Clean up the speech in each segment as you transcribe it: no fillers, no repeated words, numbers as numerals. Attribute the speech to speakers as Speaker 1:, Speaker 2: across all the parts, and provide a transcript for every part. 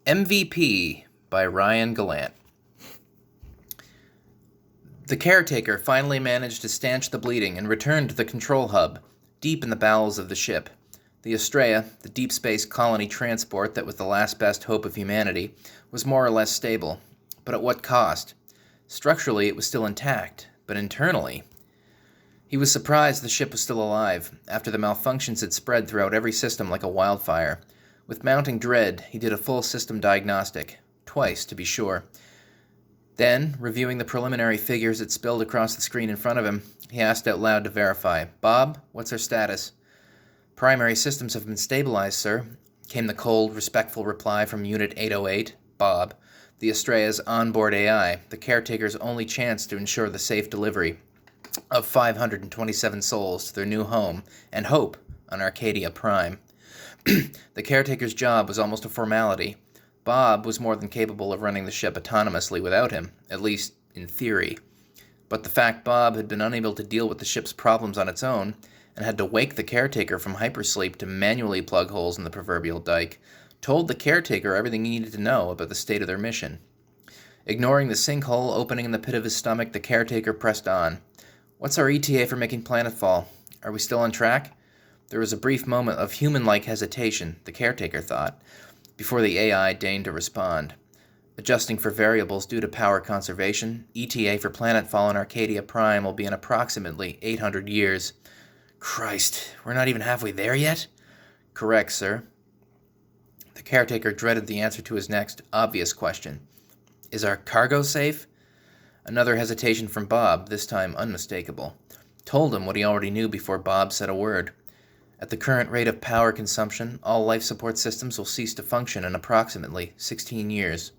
Speaker 1: MVP by Ryan Gallant. The caretaker finally managed to stanch the bleeding and returned to the control hub, deep in the bowels of the ship. The Estrella, the deep space colony transport that was the last best hope of humanity, was more or less stable. But at what cost? Structurally, it was still intact, but internally... He was surprised the ship was still alive, after the malfunctions had spread throughout every system like a wildfire. With mounting dread, he did a full system diagnostic. Twice, to be sure. Then, reviewing the preliminary figures that spilled across the screen in front of him, he asked out loud to verify. "Bob, what's our status?" "Primary systems have been stabilized, sir," came the cold, respectful reply from Unit 808, Bob, the Estrella's onboard AI, the caretaker's only chance to ensure the safe delivery of 527 souls to their new home and hope on Arcadia Prime. The caretaker's job was almost a formality. Bob was more than capable of running the ship autonomously without him, at least in theory. But the fact Bob had been unable to deal with the ship's problems on its own, and had to wake the caretaker from hypersleep to manually plug holes in the proverbial dike, told the caretaker everything he needed to know about the state of their mission. Ignoring the sinkhole opening in the pit of his stomach, the caretaker pressed on. "What's our ETA for making planetfall? Are we still on track?" There was a brief moment of human-like hesitation, the caretaker thought, before the AI deigned to respond. "Adjusting for variables due to power conservation, ETA for planetfall in Arcadia Prime will be in approximately 800 years. "Christ, we're not even halfway there yet?" "Correct, sir." The caretaker dreaded the answer to his next, obvious question. "Is our cargo safe?" Another hesitation from Bob, this time unmistakable, told him what he already knew before Bob said a word. At the current rate of power consumption, all life support systems will cease to function in approximately 16 years.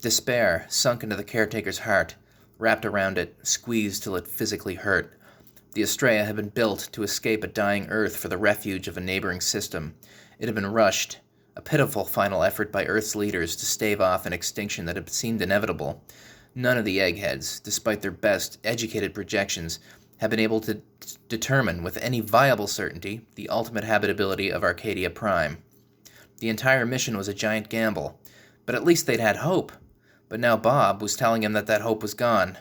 Speaker 1: Despair sunk into the caretaker's heart, wrapped around it, squeezed till it physically hurt. The Estrella had been built to escape a dying Earth for the refuge of a neighboring system. It had been rushed, a pitiful final effort by Earth's leaders to stave off an extinction that had seemed inevitable. None of the eggheads, despite their best educated projections, have been able to determine with any viable certainty the ultimate habitability of Arcadia Prime. The entire mission was a giant gamble, but at least they'd had hope. But now Bob was telling him that that hope was gone,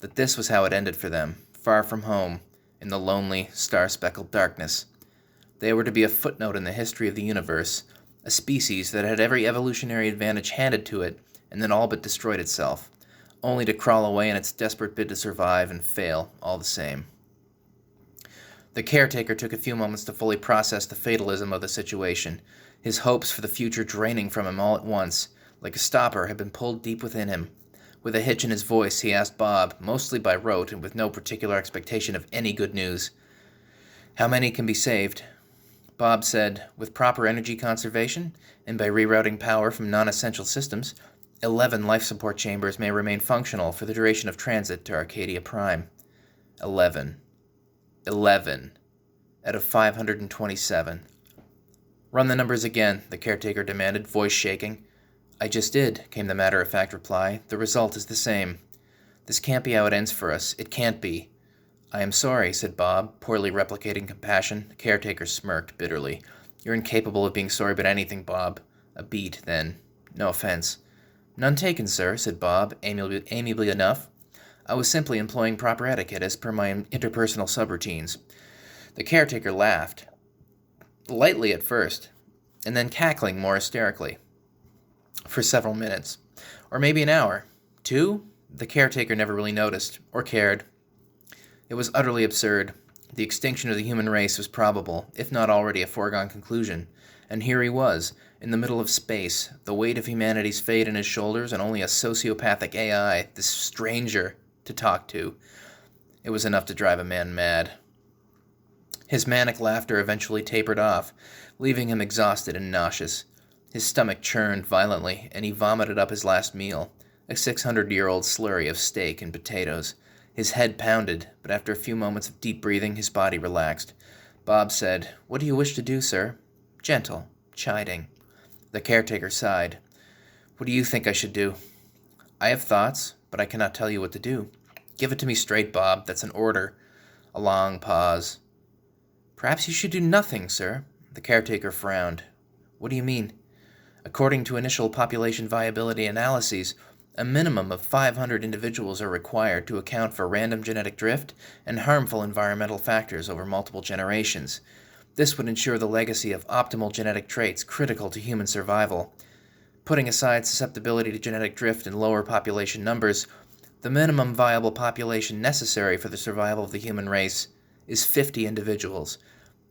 Speaker 1: that this was how it ended for them, far from home, in the lonely, star-speckled darkness. They were to be a footnote in the history of the universe, a species that had every evolutionary advantage handed to it, and then all but destroyed itself, only to crawl away in its desperate bid to survive and fail all the same. The caretaker took a few moments to fully process the fatalism of the situation, his hopes for the future draining from him all at once, like a stopper had been pulled deep within him. With a hitch in his voice, he asked Bob, mostly by rote and with no particular expectation of any good news, "How many can be saved?" Bob said, "With proper energy conservation, and by rerouting power from non-essential systems, 11 life support chambers may remain functional for the duration of transit to Arcadia Prime." 11. 11. Out of 527. "Run the numbers again," the caretaker demanded, voice shaking. "I just did," came the matter-of-fact reply. "The result is the same. This can't be how it ends for us. It can't be." "I am sorry," said Bob, poorly replicating compassion. The caretaker smirked bitterly. "You're incapable of being sorry about anything, Bob." A beat, then. "No offense." "None taken, sir," said Bob, amiably enough. "I was simply employing proper etiquette as per my interpersonal subroutines." The caretaker laughed, lightly at first, and then cackling more hysterically, for several minutes. Or maybe an hour. 2? The caretaker never really noticed, or cared. It was utterly absurd. The extinction of the human race was probable, if not already a foregone conclusion. And here he was, in the middle of space, the weight of humanity's fate on his shoulders, and only a sociopathic AI, this stranger, to talk to. It was enough to drive a man mad. His manic laughter eventually tapered off, leaving him exhausted and nauseous. His stomach churned violently, and he vomited up his last meal, a 600-year-old slurry of steak and potatoes. His head pounded, but after a few moments of deep breathing, his body relaxed. Bob said, "What do you wish to do, sir?" Gentle, chiding. The caretaker sighed. "What do you think I should do?" "I have thoughts, but I cannot tell you what to do." "Give it to me straight, Bob. That's an order." A long pause. "Perhaps you should do nothing, sir." The caretaker frowned. "What do you mean?" According to initial population viability analyses, a minimum of 500 individuals are required to account for random genetic drift and harmful environmental factors over multiple generations. This would ensure the legacy of optimal genetic traits critical to human survival. Putting aside susceptibility to genetic drift and lower population numbers, the minimum viable population necessary for the survival of the human race is 50 individuals.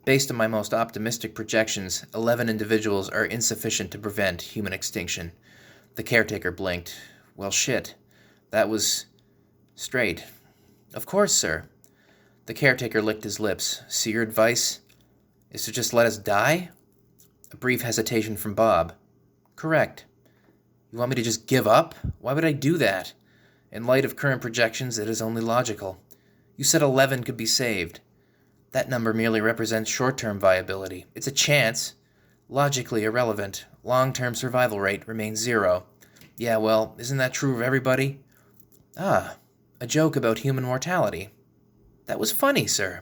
Speaker 1: Based on my most optimistic projections, 11 individuals are insufficient to prevent human extinction. The caretaker blinked. Well, shit. That was straight. Of course, sir. The caretaker licked his lips. So your advice is to just let us die? A brief hesitation from Bob. Correct. You want me to just give up? Why would I do that? In light of current projections, it is only logical. You said 11 could be saved. That number merely represents short-term viability. It's a chance. Logically irrelevant. Long-term survival rate remains 0. Yeah, well, isn't that true of everybody? Ah, a joke about human mortality. That was funny, sir.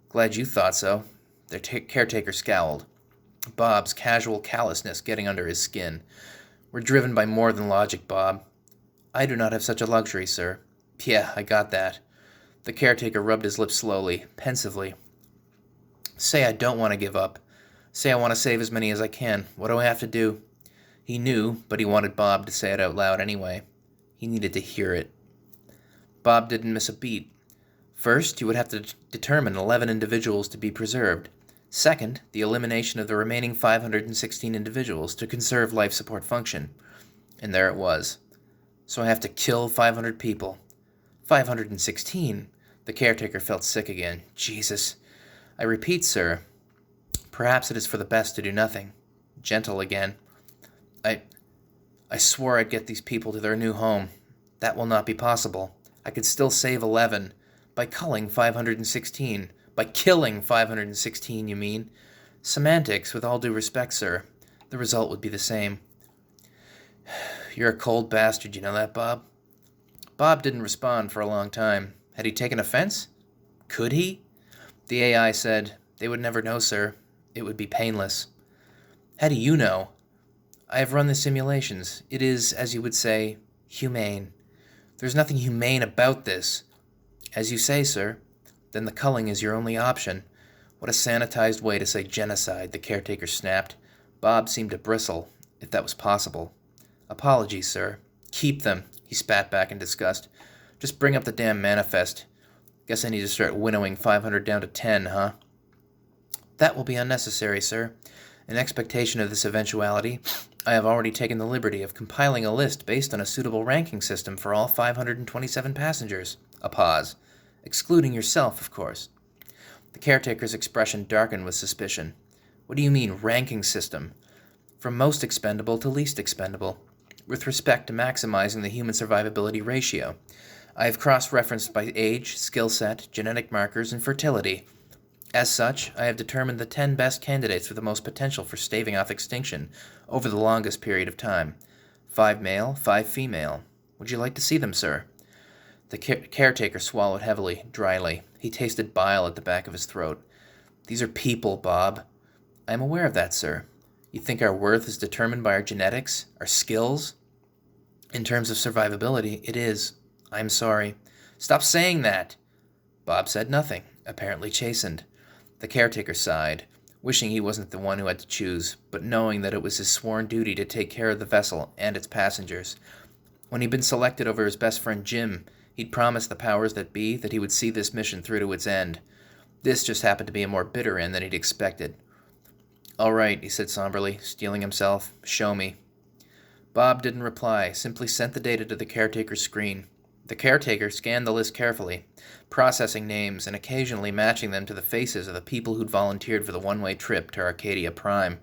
Speaker 1: Glad you thought so. The caretaker scowled. Bob's casual callousness getting under his skin. We're driven by more than logic, Bob. I do not have such a luxury, sir. Yeah, I got that. The caretaker rubbed his lips slowly, pensively. Say I don't want to give up. Say I want to save as many as I can. What do I have to do? He knew, but he wanted Bob to say it out loud anyway. He needed to hear it. Bob didn't miss a beat. First, you would have to determine 11 individuals to be preserved. Second, the elimination of the remaining 516 individuals to conserve life support function. And there it was. So I have to kill 500 people. 516. The caretaker felt sick again. Jesus. I repeat, sir, perhaps it is for the best to do nothing. Gentle again. I swore I'd get these people to their new home. That will not be possible. I could still save 11. By culling 516. By killing 516, you mean? Semantics, with all due respect, sir. The result would be the same. You're a cold bastard, you know that, Bob? Bob didn't respond for a long time. Had he taken offense? Could he? The AI said, They would never know, sir. It would be painless. How do you know? I have run the simulations. It is, as you would say, humane. There's nothing humane about this. As you say, sir. Then the culling is your only option. What a sanitized way to say genocide, the caretaker snapped. Bob seemed to bristle, if that was possible. Apologies, sir. Keep them, he spat back in disgust. Just bring up the damn manifest. Guess I need to start winnowing 500 down to 10, huh? That will be unnecessary, sir. In expectation of this eventuality, I have already taken the liberty of compiling a list based on a suitable ranking system for all 527 passengers. A pause. Excluding yourself, of course. The caretaker's expression darkened with suspicion. What do you mean, ranking system? From most expendable to least expendable, with respect to maximizing the human survivability ratio. I have cross-referenced by age, skill set, genetic markers, and fertility. As such, I have determined the 10 best candidates with the most potential for staving off extinction over the longest period of time. 5 male, 5 female. Would you like to see them, sir? The caretaker swallowed heavily, dryly. He tasted bile at the back of his throat. These are people, Bob. I am aware of that, sir. You think our worth is determined by our genetics, our skills? In terms of survivability, it is. I'm sorry. Stop saying that! Bob said nothing, apparently chastened. The caretaker sighed, wishing he wasn't the one who had to choose, but knowing that it was his sworn duty to take care of the vessel and its passengers. When he'd been selected over his best friend Jim, he'd promised the powers that be that he would see this mission through to its end. This just happened to be a more bitter end than he'd expected. All right, he said somberly, steeling himself. Show me. Bob didn't reply, simply sent the data to the caretaker's screen. The caretaker scanned the list carefully, processing names and occasionally matching them to the faces of the people who'd volunteered for the one-way trip to Arcadia Prime.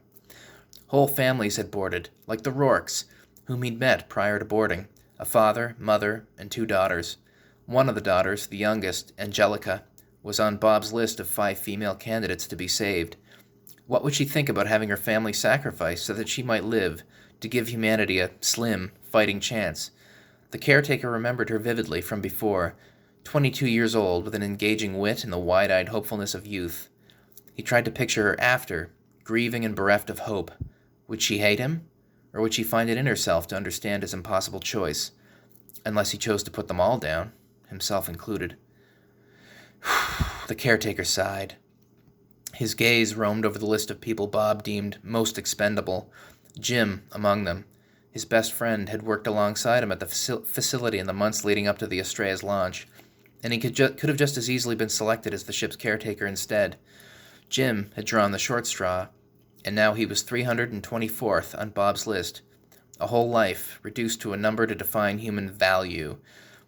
Speaker 1: Whole families had boarded, like the Rourkes, whom he'd met prior to boarding, a father, mother, and 2 daughters. One of the daughters, the youngest, Angelica, was on Bob's list of 5 female candidates to be saved. What would she think about having her family sacrificed so that she might live, to give humanity a slim, fighting chance? The caretaker remembered her vividly from before, 22 years old, with an engaging wit and the wide-eyed hopefulness of youth. He tried to picture her after, grieving and bereft of hope. Would she hate him? Or would she find it in herself to understand his impossible choice, unless he chose to put them all down, himself included? The caretaker sighed. His gaze roamed over the list of people Bob deemed most expendable, Jim among them. His best friend had worked alongside him at the facility in the months leading up to the Astrea's launch, and he could have just as easily been selected as the ship's caretaker instead. Jim had drawn the short straw, and now he was 324th on Bob's list. A whole life, reduced to a number to define human value.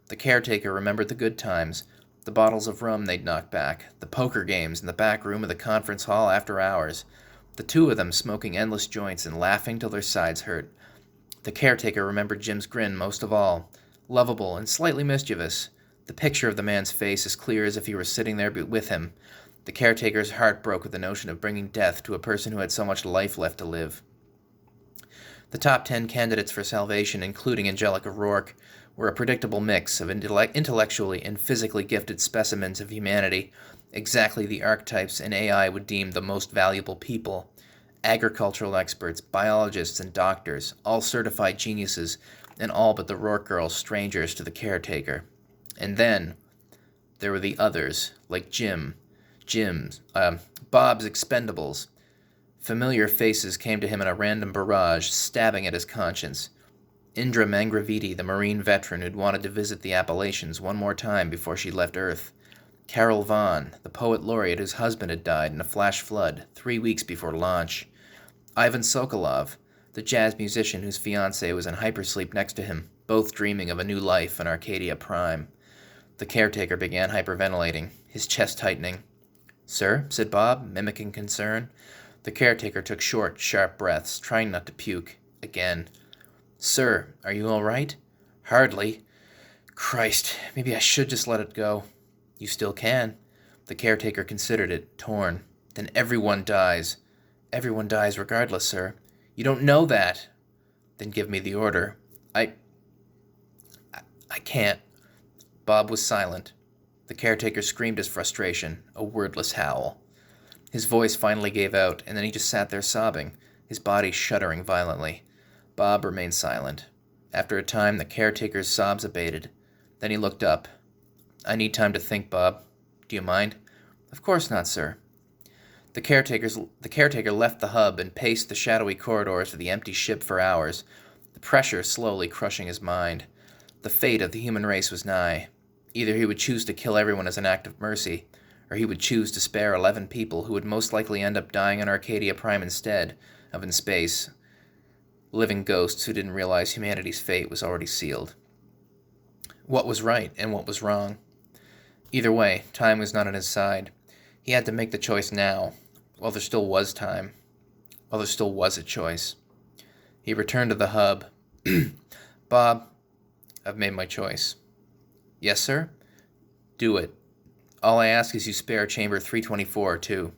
Speaker 1: The caretaker remembered the good times, the bottles of rum they'd knocked back, the poker games in the back room of the conference hall after hours, the two of them smoking endless joints and laughing till their sides hurt. The caretaker remembered Jim's grin most of all, lovable and slightly mischievous, the picture of the man's face as clear as if he were sitting there with him. The caretaker's heart broke with the notion of bringing death to a person who had so much life left to live. The top 10 candidates for salvation, including Angelica Rourke, were a predictable mix of intellectually and physically gifted specimens of humanity, exactly the archetypes an AI would deem the most valuable people. Agricultural experts, biologists, and doctors, all certified geniuses, and all but the Rourke girls strangers to the caretaker. And then there were the others, like Bob's expendables. Familiar faces came to him in a random barrage, stabbing at his conscience. Indra Mangraviti, the Marine veteran who'd wanted to visit the Appalachians one more time before she left Earth. Carol Vaughan, the poet laureate whose husband had died in a flash flood 3 weeks before launch. Ivan Sokolov, the jazz musician whose fiancée was in hypersleep next to him, both dreaming of a new life in Arcadia Prime. The caretaker began hyperventilating, his chest tightening. "Sir?" said Bob, mimicking concern. The caretaker took short, sharp breaths, trying not to puke. Again. "Sir, are you all right?" "Hardly. Christ, maybe I should just let it go." "You still can." The caretaker considered it, torn. "Then everyone dies." "Everyone dies regardless, sir." "You don't know that." "Then give me the order." I can't." Bob was silent. The caretaker screamed his frustration, a wordless howl. His voice finally gave out, and then he just sat there sobbing, his body shuddering violently. Bob remained silent. After a time, the caretaker's sobs abated. Then he looked up. "I need time to think, Bob. Do you mind?" "Of course not, sir." The caretaker left the hub and paced the shadowy corridors of the empty ship for hours, the pressure slowly crushing his mind. The fate of the human race was nigh. Either he would choose to kill everyone as an act of mercy, or he would choose to spare 11 people who would most likely end up dying on Arcadia Prime instead of in space, living ghosts who didn't realize humanity's fate was already sealed. What was right and what was wrong? Either way, time was not on his side. He had to make the choice now, while there still was time, while there still was a choice. He returned to the hub. "Bob, I've made my choice." "Yes, sir?" "Do it. All I ask is you spare chamber 324, too."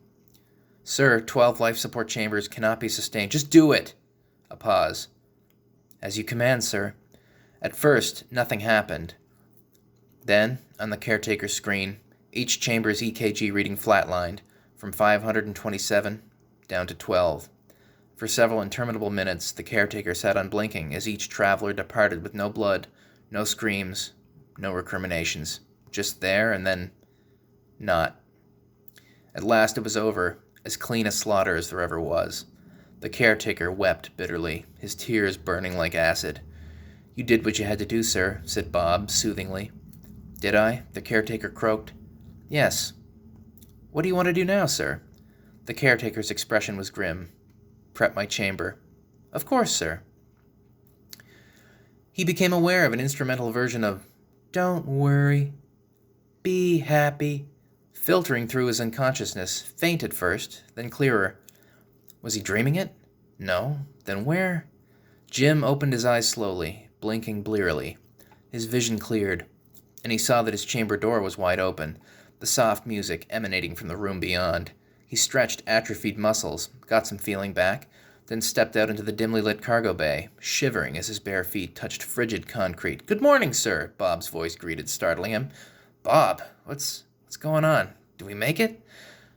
Speaker 1: "Sir, 12 life support chambers cannot be sustained." "Just do it!" A pause. "As you command, sir." At first, nothing happened. Then, on the caretaker's screen, each chamber's EKG reading flatlined, from 527 down to 12. For several interminable minutes, the caretaker sat unblinking as each traveler departed with no blood, no screams, no recriminations. Just there, and then not. At last it was over, as clean a slaughter as there ever was. The caretaker wept bitterly, his tears burning like acid. "You did what you had to do, sir," said Bob, soothingly. "Did I?" the caretaker croaked. "Yes." "What do you want to do now, sir?" The caretaker's expression was grim. "Prep my chamber." "Of course, sir." He became aware of an instrumental version of "Don't worry. Be happy," filtering through his unconsciousness, faint at first, then clearer. Was he dreaming it? No. Then where? Jim opened his eyes slowly, blinking blearily. His vision cleared, and he saw that his chamber door was wide open, the soft music emanating from the room beyond. He stretched atrophied muscles, got some feeling back, then stepped out into the dimly lit cargo bay, shivering as his bare feet touched frigid concrete. "Good morning, sir," Bob's voice greeted, startling him. "Bob, what's going on? Do we make it?"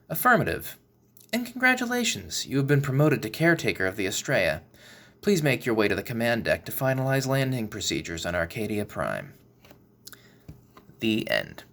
Speaker 1: "Affirmative. And congratulations, you have been promoted to caretaker of the Astrea. Please make your way to the command deck to finalize landing procedures on Arcadia Prime. The end.